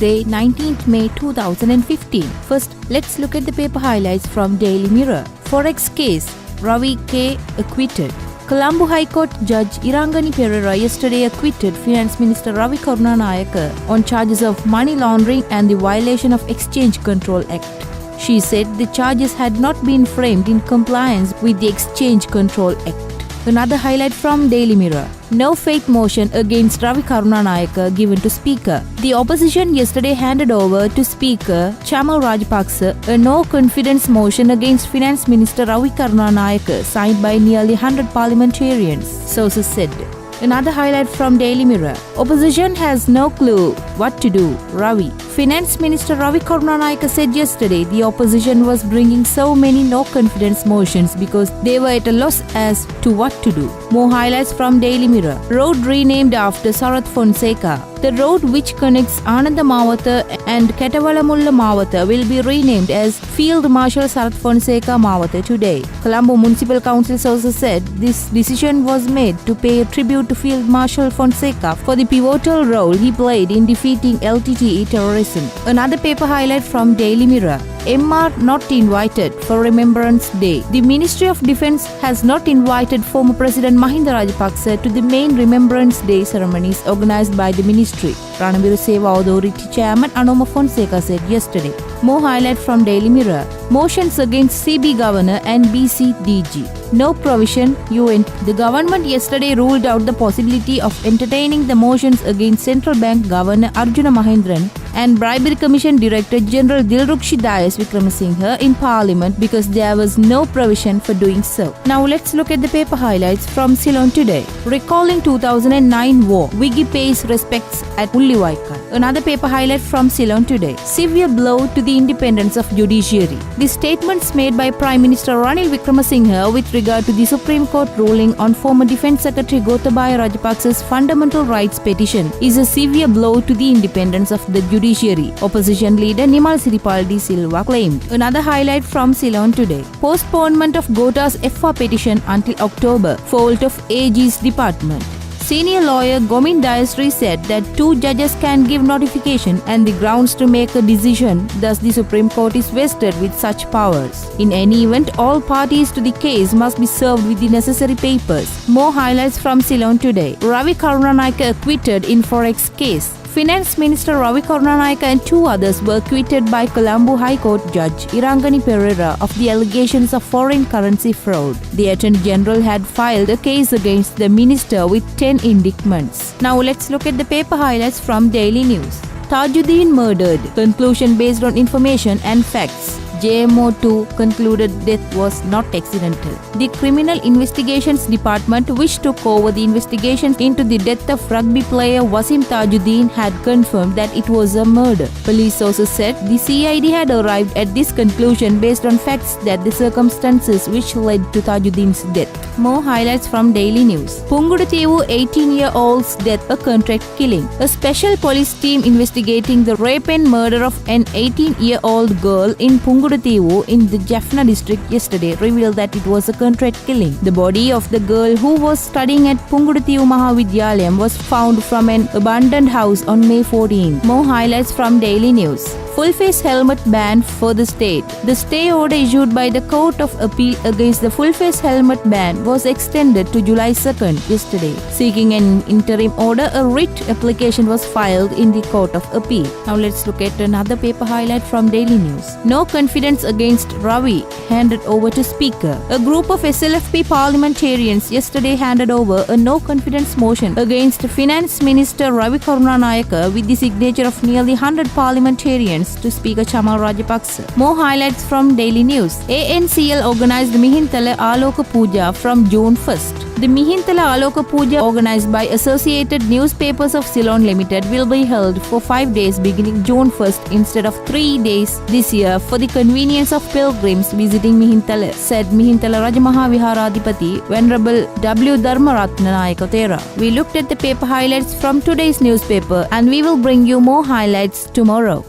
Tuesday, 19th May 2015. First, let's look at the paper highlights from Daily Mirror. Forex case, Ravi K. acquitted. Colombo High Court Judge Irangani Pereira yesterday acquitted Finance Minister Ravi Karunanayake on charges of money laundering and the violation of Exchange Control Act. She said the charges had not been framed in compliance with the Exchange Control Act. Another highlight from Daily Mirror. No faith motion against Ravi Karunanayake given to Speaker. The opposition yesterday handed over to Speaker Chamal Rajapaksa a no-confidence motion against Finance Minister Ravi Karunanayake signed by nearly 100 parliamentarians, sources said. Another highlight from Daily Mirror. Opposition has no clue what to do, Ravi. Finance Minister Ravi Karunanayake said yesterday the opposition was bringing so many no-confidence motions because they were at a loss as to what to do. More highlights from Daily Mirror. Road renamed after Sarath Fonseca. The road which connects Ananda Mawatha and Ketawalamulla Mawatha will be renamed as Field Marshal Sarath Fonseca Mawatha today. Colombo Municipal Council sources said this decision was made to pay a tribute to Field Marshal Fonseca for the pivotal role he played in defeating LTTE terrorism. Another paper highlight from Daily Mirror. MR not invited for Remembrance Day. The Ministry of Defence has not invited former President Mahinda Rajapaksa to the main Remembrance Day ceremonies organised by the ministry, Ranavira Seva Authority Chairman Anoma Fonseca said yesterday. More highlight from Daily Mirror. Motions against CB Governor and BCDG. No provision, UN. The government yesterday ruled out the possibility of entertaining the motions against Central Bank Governor Arjuna Mahendran and Bribery Commission Director General Dilrukshi Dayas Wickramasinghe in Parliament because there was no provision for doing so. Now let's look at the paper highlights from Ceylon today. Recalling 2009 war, Wiggy pays respects at Ullivaikal. Another paper highlight from Ceylon today. Severe blow to the independence of judiciary. The statements made by Prime Minister Ranil Wickramasinghe with regard to the Supreme Court ruling on former Defence Secretary Gotabaya Rajapaksa's fundamental rights petition is a severe blow to the independence of the judiciary, opposition leader Nimal Siripaldi Silva claimed. Another highlight from Ceylon today. Postponement of Gota's FR petition until October, fault of AG's department. Senior lawyer Gomin Dayasri said that 2 judges can give notification and the grounds to make a decision, thus the Supreme Court is vested with such powers. In any event, all parties to the case must be served with the necessary papers. More highlights from Ceylon today. Ravi Karunanayake acquitted in Forex case. Finance Minister Ravi Karunanayake and 2 others were acquitted by Colombo High Court Judge Irangani Pereira of the allegations of foreign currency fraud. The Attorney General had filed a case against the minister with 10 indictments. Now let's look at the paper highlights from Daily News. Tajuddin murdered. Conclusion based on information and facts. JMO2 concluded death was not accidental. The Criminal Investigations Department, which took over the investigations into the death of rugby player Wasim Tajuddin, had confirmed that it was a murder. Police sources said the CID had arrived at this conclusion based on facts that the circumstances which led to Tajuddin's death. More highlights from Daily News. Punguduthevu 18-year-old's death a contract killing. A special police team investigating the rape and murder of an 18-year-old girl in Punguduthevu in the Jaffna district yesterday revealed that it was a contract killing. The body of the girl who was studying at Punguduthevu Mahavidyalayam was found from an abandoned house on May 14. More highlights from Daily News. Full-face helmet ban for the state. The stay order issued by the Court of Appeal against the full-face helmet ban was extended to July 2nd yesterday. Seeking an interim order, a writ application was filed in the Court of Appeal. Now let's look at another paper highlight from Daily News. No confidence against Ravi handed over to Speaker. A group of SLFP parliamentarians yesterday handed over a no-confidence motion against Finance Minister Ravi Karunanayake with the signature of nearly 100 parliamentarians to Speaker Chamal Rajapaksa. More highlights from Daily News. ANCL organized Mihintala Aloka Puja from June 1st. The Mihintala Aloka Puja, organized by Associated Newspapers of Ceylon Limited, will be held for 5 days beginning June 1st instead of 3 days this year for the convenience of pilgrims visiting Mihintala, said Mihintala Rajamaha Viharadipati Venerable W. Dharmaratna Nayaka Thera. We looked at the paper highlights from today's newspaper and we will bring you more highlights tomorrow.